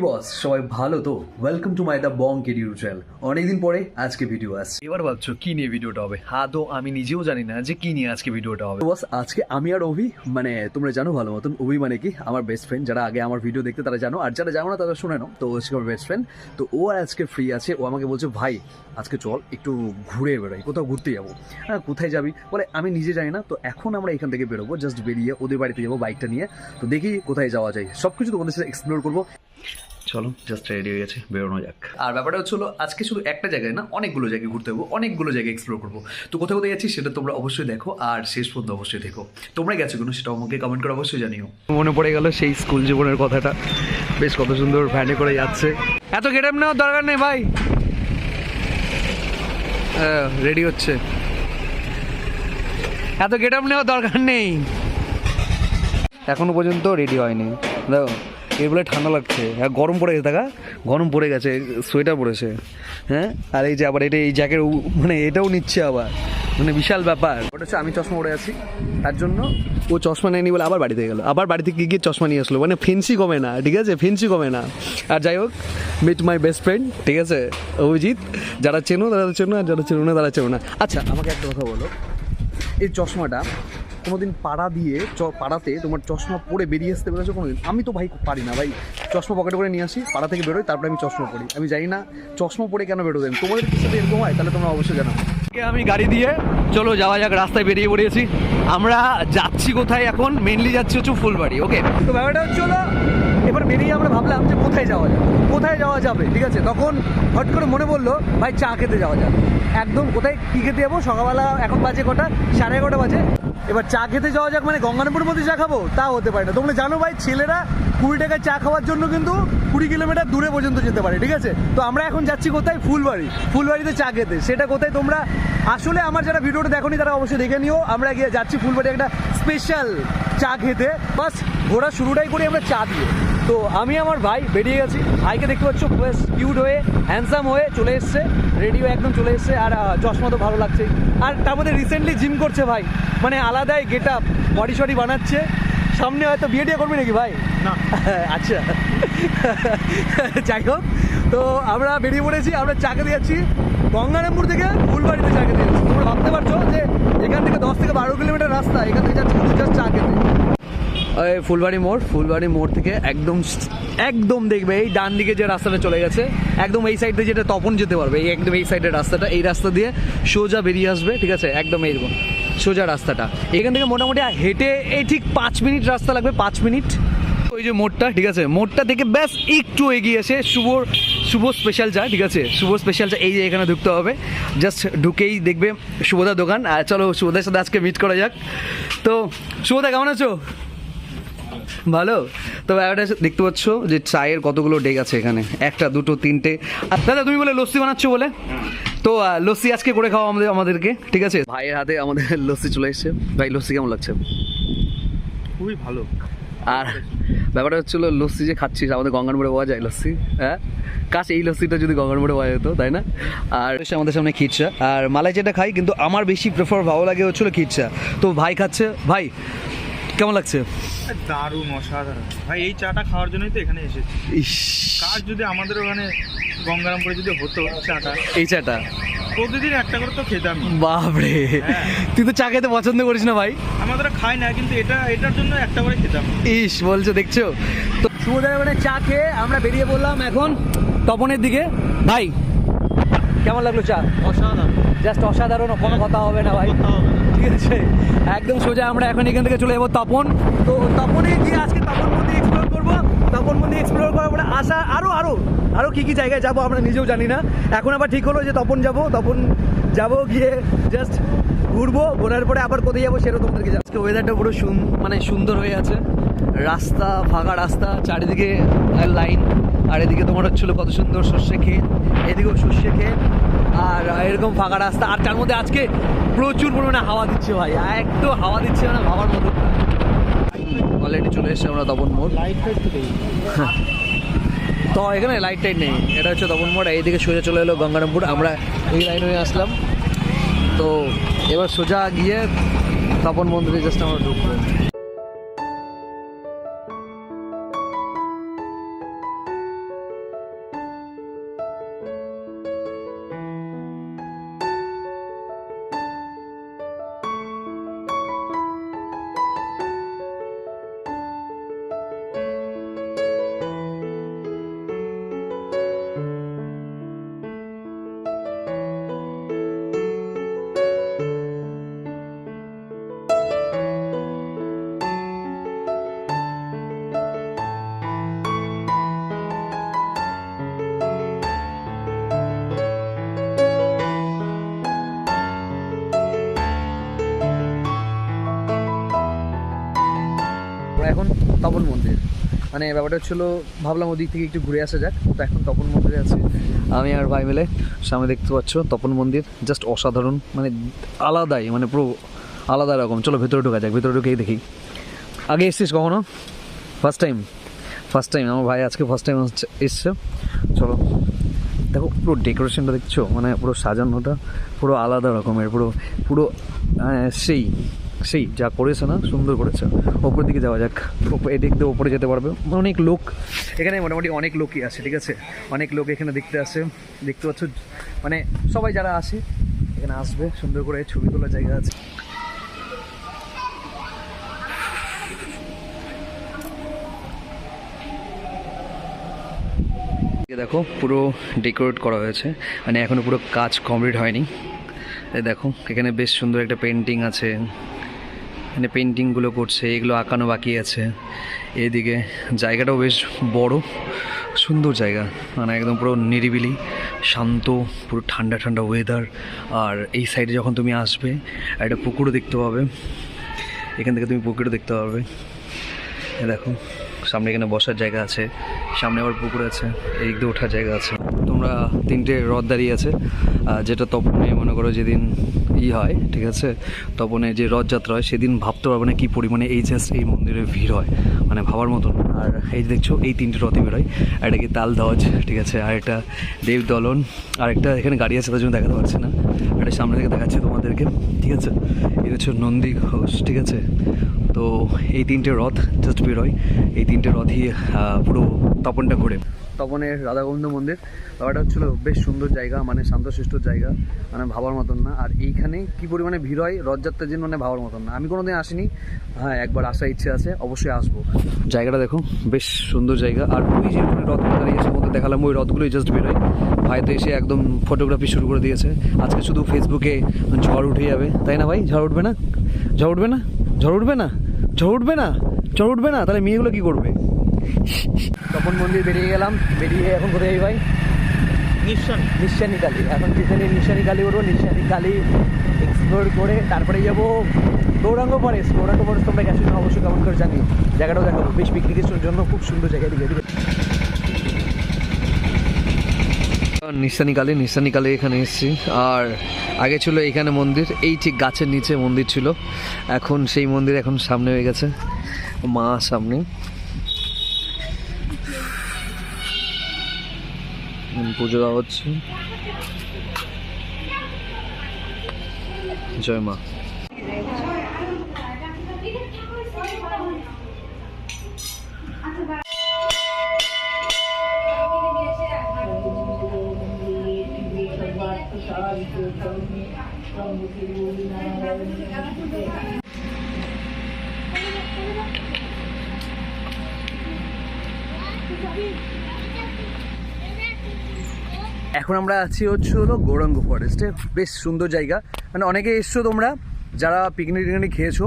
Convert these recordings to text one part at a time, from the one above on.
বস সবাই ভালো তো? Welcome to my the Bong YouTube channel. অনেকদিন পরে আজকে ভিডিও আসছে। এবার ভাবছো কি নিয়ে ভিডিওটা হবে? হ্যাঁ, তো আমি নিজেও জানি না যে কি নিয়ে আজকে ভিডিওটা হবে। বস আজকে আমি আর অভি, মানে তোমরা জানো ভালো মতন, অভি মানে কি আমার বেস্ট ফ্রেন্ড। যারা আগে আমার ভিডিও দেখতে তারা জানো, আর যারা জানো না তারা শুনে নাও। তো হচ্ছে আমার বেস্ট ফ্রেন্ড। তো ও আর আজকে ফ্রি আছে। ও আমাকে বলছে ভাই আজকে চল একটু ঘুরে বেড়াই, কোথাও ঘুরতে যাবো। হ্যাঁ, কোথায় যাবি বলে আমি নিজে জানি না। তো এখন আমরা এখান থেকে বেরোবো, জাস্ট বেরিয়ে ওদের বাড়িতে যাবো বাইকটা নিয়ে। তো দেখি কোথায় যাওয়া যায়, সব কিছু তোমাদের সাথে এক্সপ্লোর করবো। চলো জাস্ট রেডি হয়ে গেছে, বেরোনো যাক। আর ব্যাপারটা হচ্ছিল আজকে শুধু একটা জায়গায় না, অনেকগুলো জায়গায় ঘুরতে যাবো, অনেকগুলো জায়গায় এক্সপ্লোর করবো। তো কোথায় কোথায় যাচ্ছি সেটা তোমরা অবশ্যই দেখো, আর শেষ পর্যন্ত অবশ্যই দেখো। তোমরা গেছো কোনো সেটা আমাকে কমেন্ট করে অবশ্যই জানিও। মনে পড়ে গেল সেই স্কুল জীবনের কথাটা, বেশ কত সুন্দর ভ্যানে করে যাচ্ছে। এত গেট আপ নেওয়ার দরকার নেই ভাই, রেডি হচ্ছে। এত গেট আপ নেওয়ার দরকার নেই, এখনো পর্যন্ত রেডি হয়নি। দেখো এর বলে ঠান্ডা লাগছে, হ্যাঁ গরম পড়ে গেছে, দেখা গরম পড়ে গেছে, সোয়েটার পরেছে। হ্যাঁ, আর এই যে আবার এটা এই জ্যাকেট মানে এটাও নিচ্ছে আবার, মানে বিশাল ব্যাপার। ওটা হচ্ছে আমি চশমা পরে আছি, তার জন্য ও চশমা নেয়নি বলে আবার বাড়িতে গেলো, আবার বাড়িতে গিয়ে চশমা নিয়ে আসলো। মানে ফেন্সি কমে না, ঠিক আছে, ফেন্সি কমে না। আর যাই হোক, মিট মাই বেস্ট ফ্রেন্ড, ঠিক আছে, অভিজিৎ। যারা চেনো তারা চেনো, আর যারা চেনো না তারা চেনো না। আচ্ছা আমাকে একটা কথা বলো, এই চশমাটা কোনোদিন পাড়া দিয়ে পাড়াতে তোমার চশমা পরে বেরিয়ে আসতে পেরেছো কোনোদিন? আমি তো ভাই পারি না ভাই, চশমা পকেটে করে নিয়ে আসি, পাড়া থেকে বেরোই, তারপরে আমি চশমা পরি। আমি জানি না চশমা পরে কেন বেরোতে, তোমাদের কিছু সাথে এরকম হয়? তাহলে তোমরা অবশ্যই জানো। আমি গাড়ি দিয়ে চলো যাওয়া যাক, রাস্তায় বেরিয়ে পড়েছি। আমরা যাচ্ছি কোথায় এখন? মেনলি যাচ্ছি হচ্ছে ফুলবাড়ি। ওকে, তো ব্যাপারটা হচ্ছে হলো এবার বেরিয়ে আমরা ভাবলাম যে কোথায় যাওয়া যাবে, কোথায় যাওয়া যাবে, ঠিক আছে। তখন হট করে মনে পড়লো ভাই চা খেতে যাওয়া যাবে। একদম কোথায় কী খেতে যাবো? সকালবেলা এখন বাজে কটা, 11:30 বাজে। এবার চা খেতে যাওয়া যাক, মানে গঙ্গারামপুরের মধ্যে চা খাবো তা হতে পারে না। তোমরা জানো ভাই ছেলেরা 20 টাকায় চা খাওয়ার জন্য কিন্তু 20 কিলোমিটার দূরে পর্যন্ত যেতে পারে, ঠিক আছে। তো আমরা এখন যাচ্ছি কোথায়? ফুলবাড়ি। ফুলবাড়িতে চা খেতে। সেটা কোথায় তোমরা আসলে আমার যারা ভিডিওটা দেখোনি তারা অবশ্যই দেখে নিও। আমরা গিয়ে যাচ্ছি ফুলবাড়ি একটা স্পেশাল চা খেতে। বাস ঘোরা শুরুটাই করি আমরা চা দিয়ে। তো আমি আমার ভাই বেরিয়ে গেছি। ভাইকে দেখতে পাচ্ছ বেশ কিউট হয়ে, হ্যান্ডসাম হয়ে চলে এসছে, রেডিও একদম চলে এসছে। আর চশমা তো ভালো লাগছে। আর তার মধ্যে রিসেন্টলি জিম করছে ভাই, মানে আলাদাই গেট আপ, বডি শডি বানাচ্ছে। সামনে হয়তো বিয়ে টিয়ে করবি নাকি ভাই? না। আচ্ছা যাই হোক, তো আমরা বেরিয়ে পড়েছি। আমরা চা খেতে যাচ্ছি গঙ্গারামপুর থেকে ফুলবাড়িতে চা খেতে যাচ্ছি। তোমরা ভাবতে পারছো যে এখান থেকে 10 থেকে 12 কিলোমিটার রাস্তা, এখান থেকে যাচ্ছি কিন্তু জাস্ট চা খেতে। ফুলবাড়ি মোড় থেকে একদম একদম দেখবে এই ডান দিকে যে রাস্তাটা চলে গেছে, একদম এই সাইডে যেটা তপন যেতে পারবে, এই একদম এই সাইডের রাস্তাটা, এই রাস্তা দিয়ে সোজা বেরিয়ে আসবে, ঠিক আছে, একদম এইরকম সোজা রাস্তাটা। এখান থেকে মোটামুটি হেঁটে এই ঠিক 5 মিনিট রাস্তা লাগবে, 5 মিনিট। ওই যে মোড়টা, ঠিক আছে, মোড়টা থেকে ব্যাস একটু এগিয়ে এসে শুভ স্পেশাল চা, ঠিক আছে, শুভ স্পেশাল চা, এই যে এখানে ঢুকতে হবে। জাস্ট ঢুকেই দেখবে শুভদার দোকান। আর চলো শুভদার সাথে আজকে মিট করা যাক। তো শুভদা কেমন আছো? ভালো। তো ব্যাপারটা দেখতে পাচ্ছ যে চায়ের কতগুলো ডেক আছে এখানে, 1, 2, 3টে। আর দাদা তুমি বলে লস্যি বানাচ্ছো বলে, তো লস্যি আজকে করে খাও আমাদেরকে, ঠিক আছে। ভাইয়ের হাতে আমাদের লস্যি চলে এসছে। ভাই লস্যি কেমন লাগছে? খুবই ভালো। আর ব্যাপারটা হচ্ছিল লস্যি যে খাচ্ছিস, আমাদের গঙ্গার মোড়ে পাওয়া যায় লস্যি। হ্যাঁ, কাশ এই লস্যিটা যদি গঙ্গার মোড়ে পাওয়া যেত, তাই না? আর আমাদের সামনে খিরচা আর মালাই যেটা খাই, কিন্তু আমার বেশি ভালো লাগে হচ্ছিল খিরচা। তো ভাই খাচ্ছে। ভাই কেমন লাগছে? দারুণ, অসাধারণ ভাই। এই চাটা খাওয়ার জন্যই তো এখানে এসেছি। কাজ যদি আমাদের ওখানে গঙ্গারামপুরে যদি হতো চাটা, এই চাটা প্রতিদিন একটা করে তো খেতাম। বাপরে, তুই তো চা খেতে পছন্দ করিস না ভাই? আমাদের খাই না, কিন্তু এটার জন্য একটা করে খেতাম। ইস বলছো, দেখছো তো। শুভদার মানে চা খেয়ে আমরা বেরিয়ে পড়লাম এখন তপনের দিকে। ভাই কেমন লাগলো চা? অসাধারণ, জাস্ট অসাধারণ, কোনো কথা হবে না ভাই, ঠিক আছে। একদম সোজা আমরা এখন এখান থেকে চলে যাবো তপন। তো তপনে গিয়ে আজকে তপন মন্দির এক্সপ্লোর করবো। তপন মন্দির এক্সপ্লোর করার পরে আসা আরও কী কী জায়গায় যাবো আমরা নিজেও জানি না। এখন আবার ঠিক হলো যে তপন যাবো গিয়ে জাস্ট ঘুরবো, ঘোরার পরে আবার কোথায় যাবো সেটা তোমাদেরকে। আজকে ওয়েদারটা পুরো মানে সুন্দর হয়ে আছে, রাস্তা ফাঁকা রাস্তা, চারিদিকে লাইন, আর এদিকে তোমার হচ্ছিল কত সুন্দর সর্ষে ক্ষেত, এদিকেও সর্ষে ক্ষেত, আর এরকম ফাঁকা রাস্তা। আর তার মধ্যে আজকে প্রচুর পরিমাণে হাওয়া দিচ্ছে ভাই, একটু হাওয়া দিচ্ছে না ভাবার মতো। অলরেডি চলে এসছে আমরা তপন মোড়। তো এখানে লাইট টাইট নেই, এটা হচ্ছে তপন মোড়। এইদিকে সোজা চলে এলো গঙ্গারামপুর, আমরা এই লাইন হয়ে আসলাম। তো এবার সোজা গিয়ে তপন মন্দিরে জাস্ট আমরা ঢুকবো। আমরা এখন তপন মন্দির, মানে ব্যাপারটা হচ্ছিলো ভাবলাম ওদিক থেকে একটু ঘুরে আসা যাক, তো এখন তপন মন্দিরে আছি আমি আর ভাই মিলে। সামনে দেখতে পাচ্ছ তপন মন্দির, জাস্ট অসাধারণ, মানে আলাদাই, মানে পুরো আলাদা রকম। চলো ভেতরে ঢোকা যাক, ভেতরে ঢুকেই দেখি। আগে এসছিস কখনো? ফার্স্ট টাইম আমার ভাই আজকে ফার্স্ট টাইম এসছে। চলো দেখো পুরো ডেকোরেশনটা দেখছো, মানে পুরো সাজানোটা পুরো আলাদা রকমের, পুরো পুরো সেই সেই যা করেছে না, সুন্দর করেছে। ওপরের দিকে যাওয়া যাক, এদিক দিয়ে ওপরে যেতে পারবে। অনেক লোক এখানে, মোটামুটি অনেক লোকই আসে, ঠিক আছে, অনেক লোক এখানে দেখতে আসে। দেখতে পাচ্ছ মানে সবাই যারা আসে এখানে আসবে, সুন্দর করে ছবি তোলার জায়গা আছে। দেখো পুরো ডেকোরেট করা হয়েছে, মানে এখনো পুরো কাজ কমপ্লিট হয়নি। এই দেখো এখানে বেশ সুন্দর একটা পেন্টিং আছে, মানে পেন্টিংগুলো করছে, এগুলো আঁকানো বাকি আছে। এদিকে জায়গাটাও বেশ বড়, সুন্দর জায়গা, মানে একদম পুরো নিরিবিলি, শান্ত, পুরো ঠান্ডা ঠান্ডা ওয়েদার। আর এই সাইডে যখন তুমি আসবে একটা পুকুরও দেখতে পাবে, এখান থেকে তুমি পুকুরও দেখতে পাবে। দেখো সামনে এখানে বসার জায়গা আছে, সামনে আবার পুকুর আছে, এই দিক দিয়ে ওঠার জায়গা আছে। তোমরা 3টে রথ দাঁড়িয়ে আছে, যেটা তপনে মনে করো যেদিন হয়, ঠিক আছে, তপনে যে রথযাত্রা হয় সেদিন ভাবতে পারবে না কী পরিমাণে এই জাস্ট এই মন্দিরে ভিড় হয়, মানে ভাবার মতন। আর এই যে দেখছো এই 3টে রথে বেরোয়, একটা কি তাল ধ্বজ, ঠিক আছে, আর একটা দেব দলন, আর একটা এখানে গাড়ি আছে তার জন্য দেখাতে পারছে না, একটা সামনে থেকে দেখাচ্ছে তোমাদেরকে, ঠিক আছে। এটা হচ্ছে নন্দী ঘোষ, ঠিক আছে। তো এই 3টে রথ জাস্ট বেরোয়, এই 3টে রথই পুরো তপনটা ঘুরে। তপনের রাধা গোবিন্দ মন্দির, ব্যাপারটা হচ্ছিলো বেশ সুন্দর জায়গা, মানে শান্তশিষ্ট জায়গা, মানে ভাবার মতন না। আর এইখানে কী পরিমাণে ভিড় হয় রথযাত্রার দিন, মানে ভাবার মতন না। আমি কোনো দিন আসিনি, হ্যাঁ একবার আসার ইচ্ছে আছে, অবশ্যই আসবো। জায়গাটা দেখো বেশ সুন্দর জায়গা। আর ওই যে রথগুলো দাঁড়িয়েছে মধ্যে দেখালাম, ওই রথগুলোই জাস্ট বেরোয়। ভাই তো এসে একদম ফটোগ্রাফি শুরু করে দিয়েছে। আজকে শুধু ফেসবুকে ঝড় উঠে যাবে, তাই না ভাই? ঝড় উঠবে না? ঝড় উঠবে না? ঝড় উঠবে না? ঝড় উঠবে না? ঝড় উঠবে না? তাহলে মেয়েগুলো কী করবে? তপন মন্দির বেরিয়ে গেলাম, বেরিয়ে এখন কোথায় ভাই? নিঃসানি কালী। এখন যেখানে নিঃসানি কালী উঠবো, নিঃসানি কালী এক্সপ্লোর করে তারপরে যাবো গৌরাঙ্গ ফরেস্ট। গৌরাঙ্গ ফরেস্ট তোমরা গেছো না অবশ্যই কেমন করে জানি, জায়গাটাও দেখাবো, বেশ পিকনিকের জন্য খুব সুন্দর জায়গা। দিকে নিঃসানি কালী এখানে এসেছি। আর আগে ছিল এখানে মন্দির, এই ঠিক গাছের নিচে মন্দির ছিল, এখন সেই মন্দির এখন সামনে হয়ে গেছে, মা সামনে। পুজো দেওয়া হচ্ছে, জয় মা। এখন আমরা আছি হলো গৌরাঙ্গ ফরেস্টে, বেশ সুন্দর জায়গা। মানে অনেকে এসছো তোমরা যারা পিকনিক টিকনিক খেয়েছো,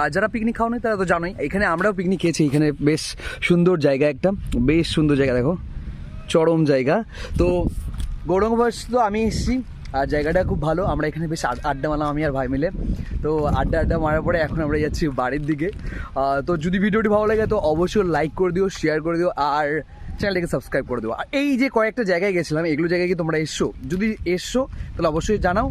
আর যারা পিকনিক খাওনি তারা তো জানোই, এখানে আমরাও পিকনিক খেয়েছি। এখানে বেশ সুন্দর জায়গা, একটা বেশ সুন্দর জায়গা, দেখো চরম জায়গা। তো গৌরাঙ্গ ফরেস্ট তো আমি এসেছি, আর জায়গাটা খুব ভালো। আমরা এখানে বেশ আড্ডা মারলাম আমি আর ভাই মিলে। তো আড্ডা মারার পরে এখন আমরা যাচ্ছি বাড়ির দিকে। তো যদি ভিডিওটি ভালো লাগে তো অবশ্যই লাইক করে দিও, শেয়ার করে দিও, আর চ্যানেলটাকে সাবস্ক্রাইব করে দেবো। আর এই যে কয়েকটা জায়গায় গেছিলাম, এগুলো জায়গায় কি তোমরা এসছো? যদি এসছো তাহলে অবশ্যই জানাও,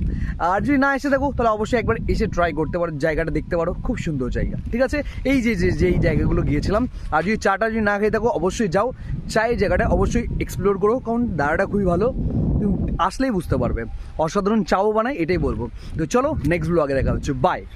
আর যদি না এসে থাকো তাহলে অবশ্যই একবার এসে ট্রাই করতে পারো, জায়গাটা দেখতে পারো, খুব সুন্দর জায়গা, ঠিক আছে। এই যে এই জায়গাগুলো গিয়েছিলাম, আর যদি চাটা যদি না খেয়ে থাকো অবশ্যই যাও, চায়ের জায়গাটা অবশ্যই এক্সপ্লোর করো, কারণ দাঁড়াটা খুবই ভালো, তুমি আসলেই বুঝতে পারবে, অসাধারণ চাও বানায়, এটাই বলবো। তো চলো নেক্সট ব্লগে দেখা হচ্ছে, বাই।